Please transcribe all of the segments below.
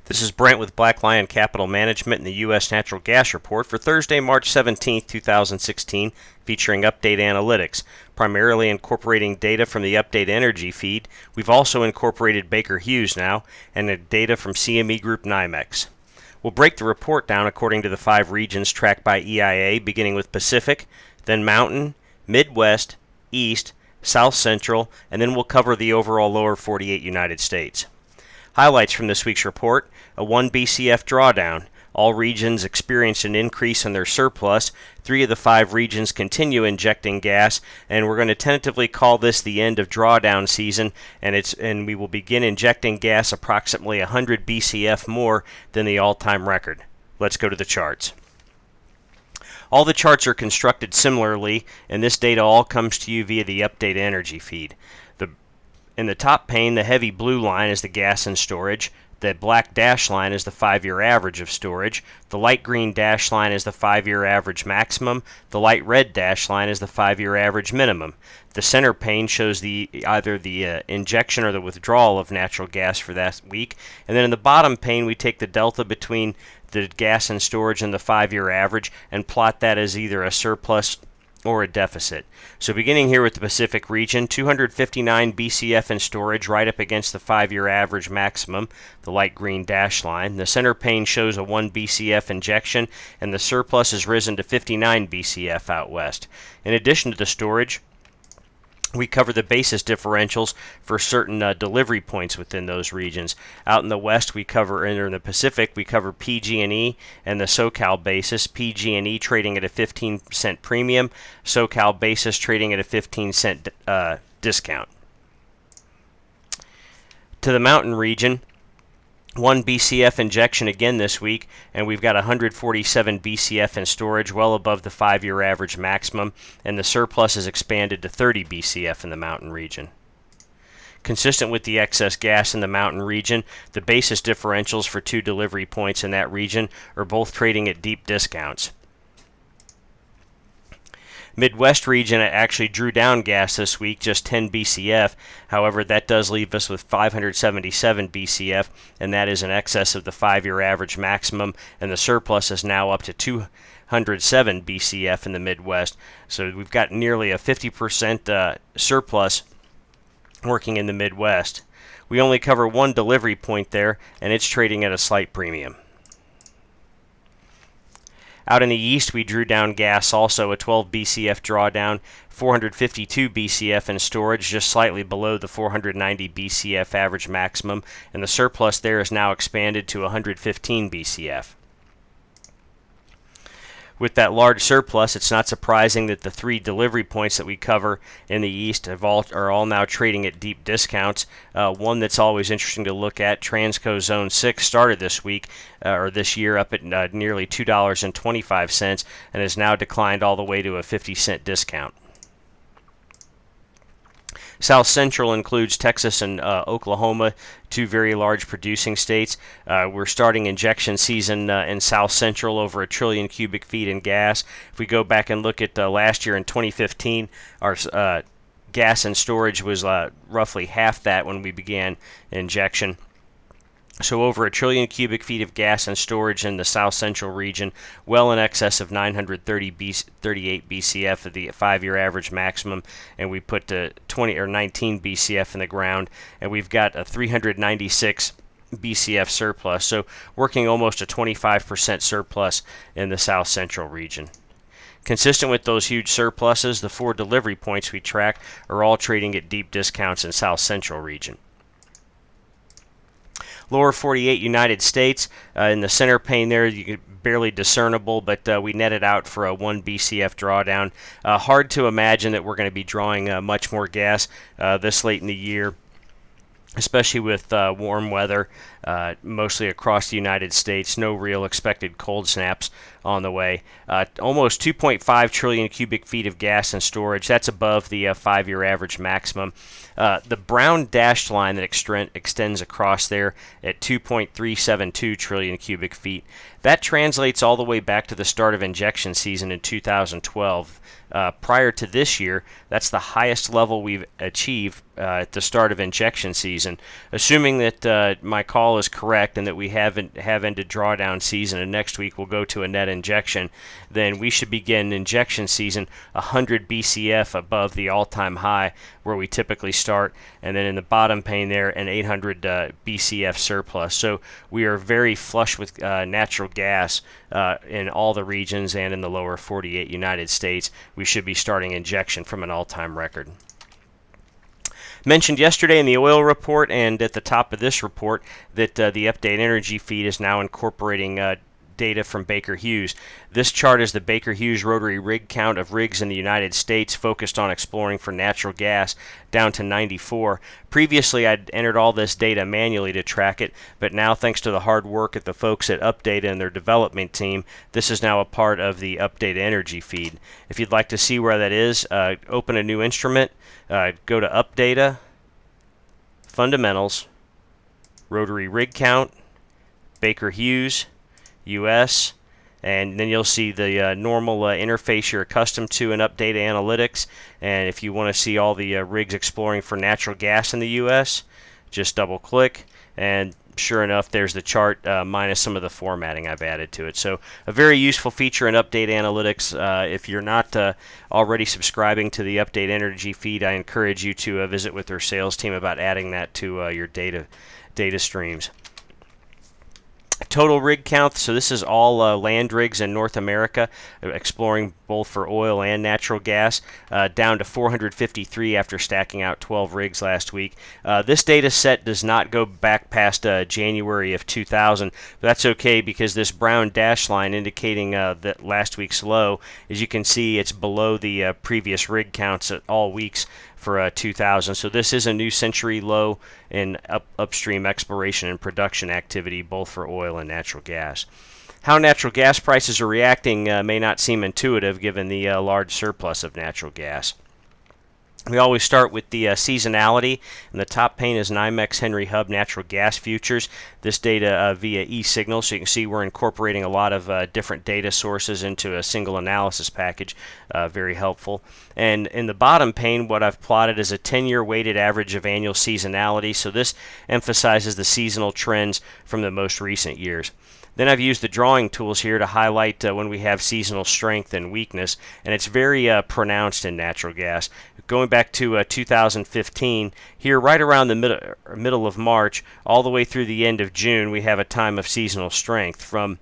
This is Brent with Black Lion Capital Management and the U.S. Natural Gas Report for Thursday, March 17, 2016, featuring Update Analytics, primarily incorporating data from the Update Energy feed. We've also incorporated Baker Hughes now, and the data from CME Group NYMEX. We'll break the report down according to the 5 regions tracked by EIA, beginning with Pacific, then Mountain, Midwest, East, South Central, and then we'll cover the overall lower 48 United States. Highlights from this week's report: a 1 BCF drawdown. All regions experienced an increase in their surplus. 3 of the 5 regions continue injecting gas, and we're going to tentatively call this the end of drawdown season, and we will begin injecting gas approximately 100 BCF more than the all-time record. Let's go to the charts. All the charts are constructed similarly, and this data all comes to you via the Update Energy feed. In the top pane, the heavy blue line is the gas in storage. The black dash line is the 5-year average of storage. The light green dash line is the 5-year average maximum. The light red dash line is the 5-year average minimum. The center pane shows either the injection or the withdrawal of natural gas for that week. And then in the bottom pane, we take the delta between the gas in storage and the 5-year average and plot that as either a surplus or a deficit. So beginning here with the Pacific region, 259 BCF in storage right up against the 5-year average maximum, the light green dash line. The center pane shows a 1 BCF injection, and the surplus has risen to 59 BCF out west. In addition to the storage, we cover the basis differentials for certain delivery points within those regions. Out in the west, we cover, in the Pacific, we cover PG&E and the SoCal basis. PG&E trading at a 15-cent premium, SoCal basis trading at a 15-cent discount. To the Mountain region, 1 BCF injection again this week, and we've got 147 BCF in storage, well above the 5-year average maximum, and the surplus has expanded to 30 BCF in the Mountain region. Consistent with the excess gas in the Mountain region, the basis differentials for 2 delivery points in that region are both trading at deep discounts. Midwest region actually drew down gas this week, just 10 BCF. However, that does leave us with 577 BCF, and that is in excess of the 5-year average maximum, and the surplus is now up to 207 BCF in the Midwest. So we've got nearly a 50% surplus working in the Midwest. We only cover 1 delivery point there, and it's trading at a slight premium. Out in the east, we drew down gas also, a 12 BCF drawdown, 452 BCF in storage, just slightly below the 490 BCF average maximum, and the surplus there is now expanded to 115 BCF. With that large surplus, it's not surprising that the 3 delivery points that we cover in the east are all now trading at deep discounts. One that's always interesting to look at, Transco Zone 6, started this week or this year up at nearly $2.25 and has now declined all the way to a 50-cent discount. South Central includes Texas and Oklahoma, 2 very large producing states. We're starting injection season in South Central, over 1 trillion cubic feet in gas. If we go back and look at last year in 2015, our gas and storage was roughly half that when we began injection. So over 1 trillion cubic feet of gas and storage in the South Central region, well in excess of 938 BCF of the 5-year average maximum, and we put 19 BCF in the ground, and we've got a 396 BCF surplus, so working almost a 25% surplus in the South Central region. Consistent with those huge surpluses, the 4 delivery points we track are all trading at deep discounts in South Central region. Lower 48 United States, in the center pane there, you can barely discernible, but we netted out for a 1 BCF drawdown. Hard to imagine that we're going to be drawing much more gas this late in the year, especially with warm weather mostly across the United States. No real expected cold snaps on the way. Almost 2.5 trillion cubic feet of gas in storage. That's above the 5-year average maximum. The brown dashed line that extends across there at 2.372 trillion cubic feet, that translates all the way back to the start of injection season in 2012. Prior to this year, that's the highest level we've achieved at the start of injection season. Assuming that my call all is correct and that we have ended drawdown season and next week we'll go to a net injection, then we should begin injection season 100 BCF above the all-time high where we typically start, and then in the bottom pane there an 800 BCF surplus. So we are very flush with natural gas in all the regions and in the lower 48 United States. We should be starting injection from an all-time record. Mentioned yesterday in the oil report and at the top of this report that the update energy feed is now incorporating data from Baker Hughes. This chart is the Baker Hughes rotary rig count of rigs in the United States focused on exploring for natural gas, down to 94. Previously I'd entered all this data manually to track it, but now thanks to the hard work at the folks at Updata and their development team, this is now a part of the Updata energy feed. If you'd like to see where that is, open a new instrument, go to Updata, Fundamentals, Rotary Rig Count, Baker Hughes, US, and then you'll see the normal interface you're accustomed to in Updata Analytics. And if you want to see all the rigs exploring for natural gas in the US, just double click, and sure enough there's the chart minus some of the formatting I've added to it. So a very useful feature in Updata Analytics. If you're not already subscribing to the Update Energy feed, I encourage you to visit with their sales team about adding that to your data streams. Total rig count, so this is all land rigs in North America, exploring both for oil and natural gas, down to 453 after stacking out 12 rigs last week. This data set does not go back past January of 2000. That's okay because this brown dash line indicating that last week's low, as you can see, it's below the previous rig counts at all weeks for 2000. So this is a new century low in upstream exploration and production activity, both for oil and natural gas. How natural gas prices are reacting may not seem intuitive given the large surplus of natural gas. We always start with the seasonality, and the top pane is NYMEX Henry Hub natural gas futures. This data via e-signal, so you can see we're incorporating a lot of different data sources into a single analysis package. Very helpful. And in the bottom pane, what I've plotted is a 10-year weighted average of annual seasonality, so this emphasizes the seasonal trends from the most recent years. Then I've used the drawing tools here to highlight when we have seasonal strength and weakness, and it's very pronounced in natural gas. Going back to 2015, here right around the middle of March, all the way through the end of June, we have a time of seasonal strength. From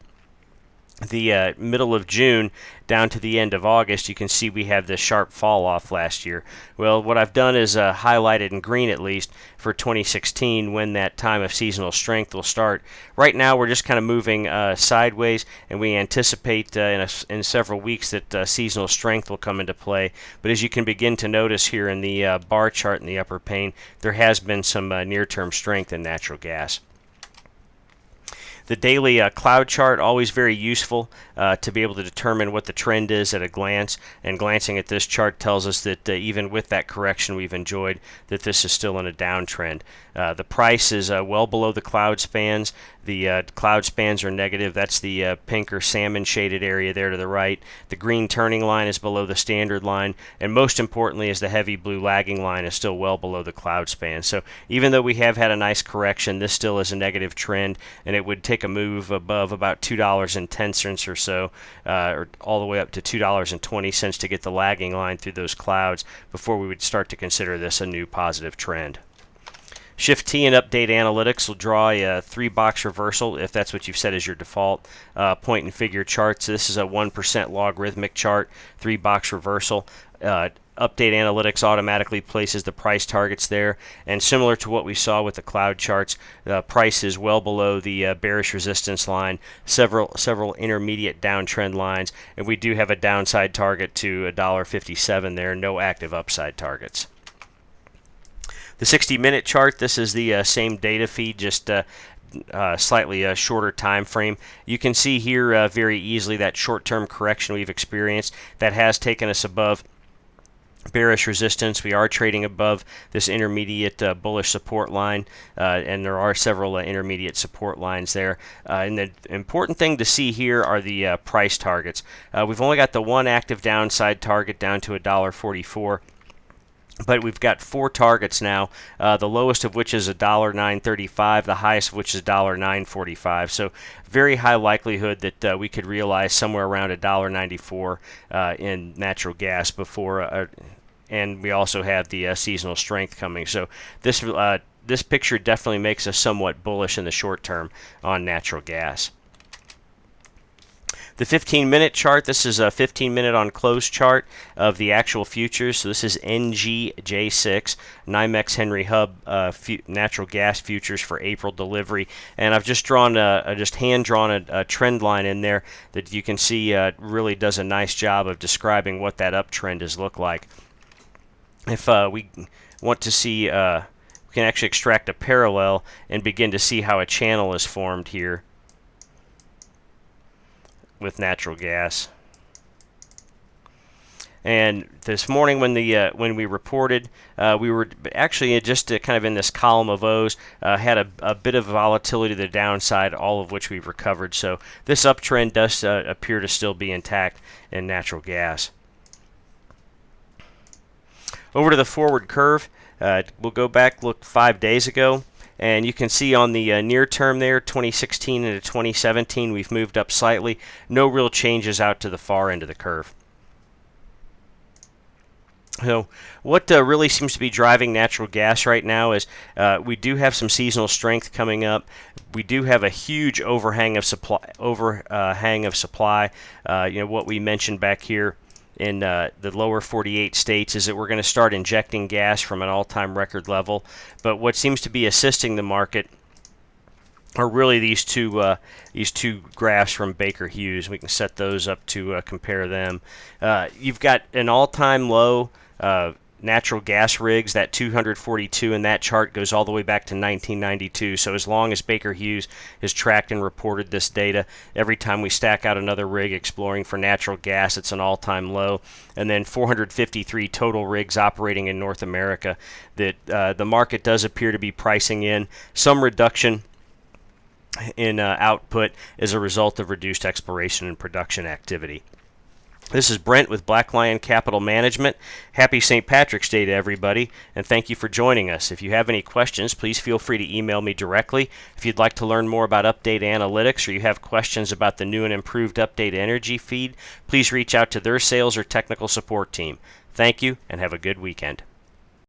the middle of June down to the end of August, you can see we have this sharp fall off last year. Well, what I've done is highlighted in green at least for 2016 when that time of seasonal strength will start. Right now we're just kind of moving sideways, and we anticipate in several weeks that seasonal strength will come into play. But as you can begin to notice here in the bar chart in the upper pane, there has been some near-term strength in natural gas. The daily cloud chart, always very useful to be able to determine what the trend is at a glance, and glancing at this chart tells us that even with that correction we've enjoyed, that this is still in a downtrend. The price is well below the cloud spans. The cloud spans are negative. That's the pink or salmon shaded area there to the right. The green turning line is below the standard line, and most importantly is the heavy blue lagging line is still well below the cloud span. So even though we have had a nice correction, this still is a negative trend, and it would take a move above about $2.10 or so, or all the way up to $2.20 to get the lagging line through those clouds before we would start to consider this a new positive trend. Shift T and Update Analytics will draw a 3-box reversal if that's what you've set as your default point and figure charts. This is a 1% logarithmic chart, 3-box reversal. Update Analytics automatically places the price targets there, and similar to what we saw with the cloud charts, the price is well below the bearish resistance line, several intermediate downtrend lines, and we do have a downside target to $1.57 there, no active upside targets. The 60-minute chart, this is the same data feed, just slightly shorter time frame. You can see here very easily that short-term correction we've experienced that has taken us above bearish resistance. We are trading above this intermediate bullish support line, and there are several intermediate support lines there. And the important thing to see here are the price targets. We've only got the one active downside target down to $1.44. But we've got 4 targets now, the lowest of which is $1.935, the highest of which is $1.945. So very high likelihood that we could realize somewhere around $1.94 in natural gas before, and we also have the seasonal strength coming. So this picture definitely makes us somewhat bullish in the short term on natural gas. The 15-minute chart, this is a 15-minute on close chart of the actual futures. So this is NGJ6, NYMEX Henry Hub natural gas futures for April delivery. And I've just drawn hand-drawn a trend line in there that you can see really does a nice job of describing what that uptrend has looked like. If we want to see, we can actually extract a parallel and begin to see how a channel is formed here with natural gas. And this morning when we reported, we were actually just kind of in this column of O's, had a bit of volatility to the downside, all of which we've recovered. So this uptrend does appear to still be intact in natural gas. Over to the forward curve, we'll go back, look 5 days ago. And you can see on the near term there, 2016 into 2017, we've moved up slightly. No real changes out to the far end of the curve. So what really seems to be driving natural gas right now is we do have some seasonal strength coming up. We do have a huge overhang of supply. What we mentioned back here in the lower 48 states is that we're going to start injecting gas from an all-time record level. But what seems to be assisting the market are really these two graphs from Baker Hughes. We can set those up to compare them. You've got an all-time low natural gas rigs, that 242 in that chart goes all the way back to 1992. So as long as Baker Hughes has tracked and reported this data, every time we stack out another rig exploring for natural gas, it's an all-time low. And then 453 total rigs operating in North America that the market does appear to be pricing in some reduction in output as a result of reduced exploration and production activity. This is Brent with Black Lion Capital Management. Happy St. Patrick's Day to everybody, and thank you for joining us. If you have any questions, please feel free to email me directly. If you'd like to learn more about Update Analytics or you have questions about the new and improved Update Energy feed, please reach out to their sales or technical support team. Thank you, and have a good weekend.